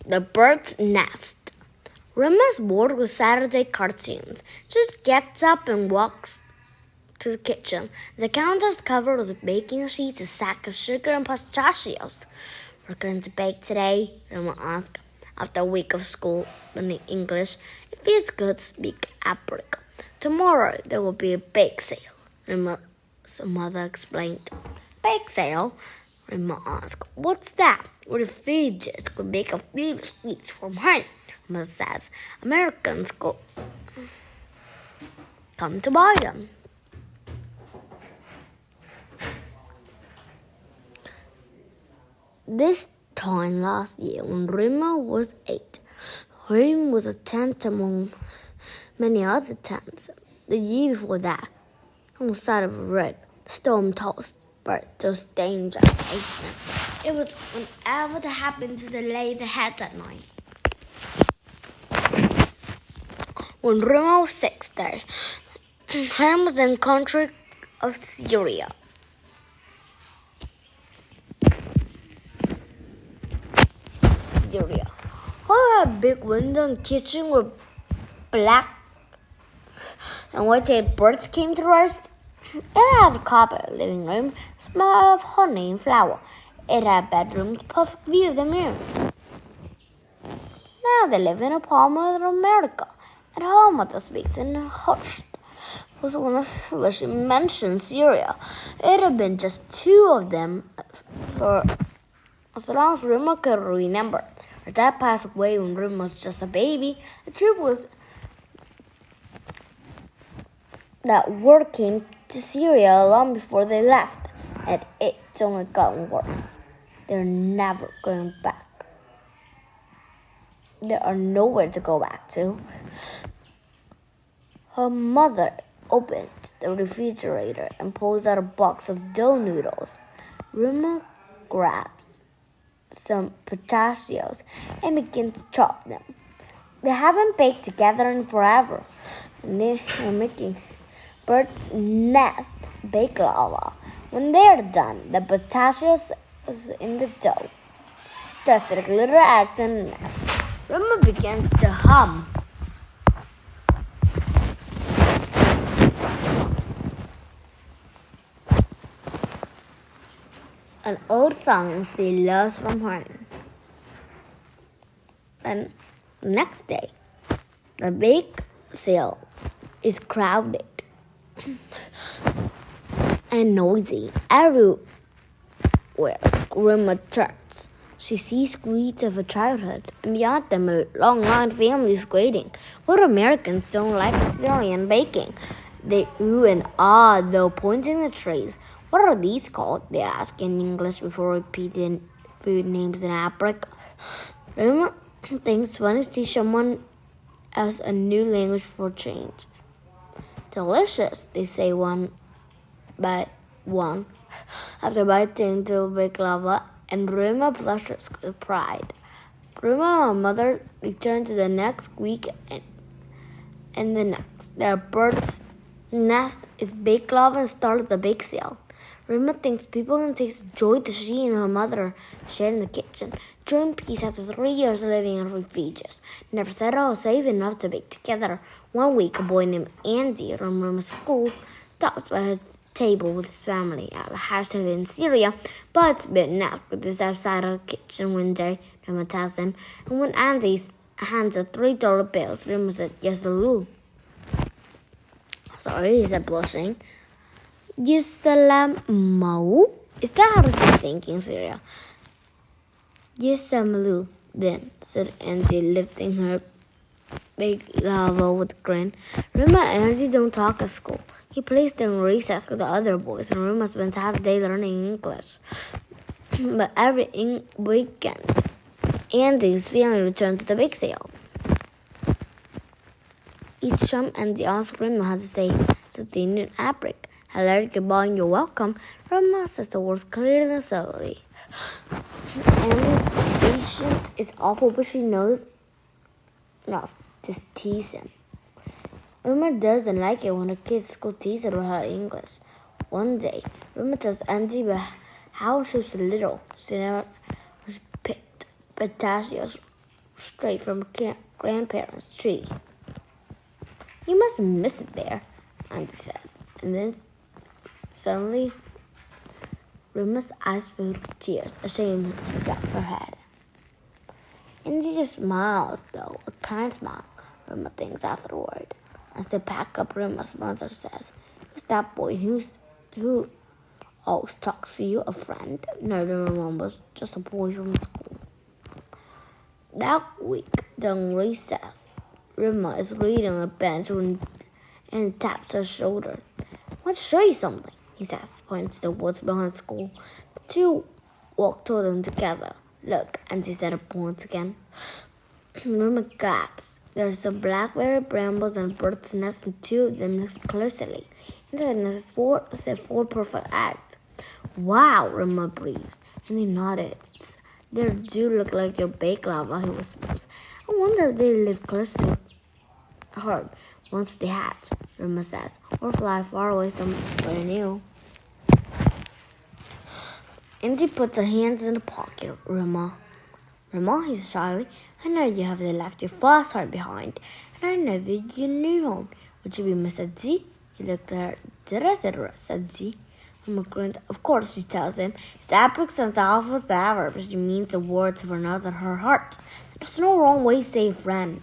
The Bird's Nest. Rima's bored with Saturday cartoons. She gets up and walks to the kitchen. The counter's covered with baking sheets, a sack of sugar, and pistachios. "We're going to bake today?" Rima asked. After a week of school learning English, it feels good to speak Arabic. "Tomorrow there will be a bake sale," Rima's mother explained. "Bake sale?" Rima asked. "What's that?" "Where the villagers could bake a few sweets from home," Mother says. "Americans come to buy them." This time last year, when Rima was 8, home was a tent among many other tents. The year before that, on the side of the road, the storm-tossed bird was dangerous basement. It was whenever that happened to lay the head that night. When Rima was 6, though, home was in the country of Syria. All had big window and kitchen were black and white-tailed birds came to roost. It had a carpet living room, smell of honey and flour. It had a bedroom with a perfect view of the moon. Now they live in a palm of America. At home, Mother speaks in a hushed. When she mentioned Syria, it had been just 2 of them for as long as Rima could remember. Her dad passed away when Rima was just a baby. The truth was that word came to Syria long before they left, and it's only gotten worse. They're never going back. There are nowhere to go back to. Her mother opens the refrigerator and pulls out a box of dough noodles. Rima grabs some pistachios and begins to chop them. They haven't baked together in forever, and they are making Bird's Nest baklava. When they are done, the pistachios in the dough dust like little eggs in a nest. Rima begins to hum. An old song she loves from home. Then the next day, the bake sale is crowded and noisy. Everywhere Rima turns, she sees screens of her childhood, and beyond them a long line of families waiting. What Americans don't like Syrian baking? They ooh and ah, though pointing the trays. "What are these called?" they ask in English before repeating food names in Arabic. Rima thinks it's funny to teach someone else a new language for change. "Delicious," they say one by one, after biting into baklava, and Rima blushes with pride. Rima and her mother return to the next week and the next. Their Bird's Nest is baklava and started the bake sale. Rima thinks people can taste the joy that she and her mother shared in the kitchen. Joy and peace after 3 years living in refuges. Never settled or safe enough to bake together. One week, a boy named Andy from Rima's school stops by his table with his family at a house in Syria, but it's been knocked with his outside a kitchen window, Rima tells him. And when Andy hands her $3 bills, Rima said, "Yes, Lulu." "Sorry," he said, blushing. "Yusalamu?" Is that how they think in Syria? "Yusamalu, then," said Andy, lifting her big lava with a grin. Rima and Andy don't talk at school. He plays during recess with the other boys, and Rima spends half the day learning English. But every weekend, Andy's family returns to the bake sale. Each time Andy asks Rima how to say something in Arabic. "Hello, goodbye, and you're welcome." Rima says the words clearly and slowly. Andy's patient is awful, but she knows not to tease him. Rima doesn't like it when her kids at school tease her about her English. One day, Rima tells Andy how she was little. She never was picked pistachios straight from grandparents' tree. You must miss it there, Auntie says. And then suddenly, Rima's eyes filled with tears. Ashamed, she ducks her head. And she just smiles, though, a kind smile, Rima thinks afterward. As they pack up, Rima's mother says, "Who's that boy who always talks to you, a friend?" No, Rima was just a boy from school. That week, during recess, Rima is reading on a bench and taps her shoulder. "I want to show you something," he says, pointing to the woods behind school. The two walk toward them together. "Look," Auntie said once again. Rima gasps. There's some blackberry brambles and birds' nests, and two of them look closely. Inside the nest is four perfect eggs. "Wow," Rima breathes, and he nods. "They do look like your baked lava," he whispers. "I wonder if they live close to her once they hatch," Rima says, "or fly far away somewhere new." Auntie puts her hands in the pocket. Rima, he says shyly, "I know you haven't left your first heart behind, and I know that you knew home. Would you be Miss Z?" He looked at her. "Did I say Z?" Rima grins. "Of course," she tells him. "It's accents alpha ever, but she means the words of another her heart. There's no wrong way to say friend."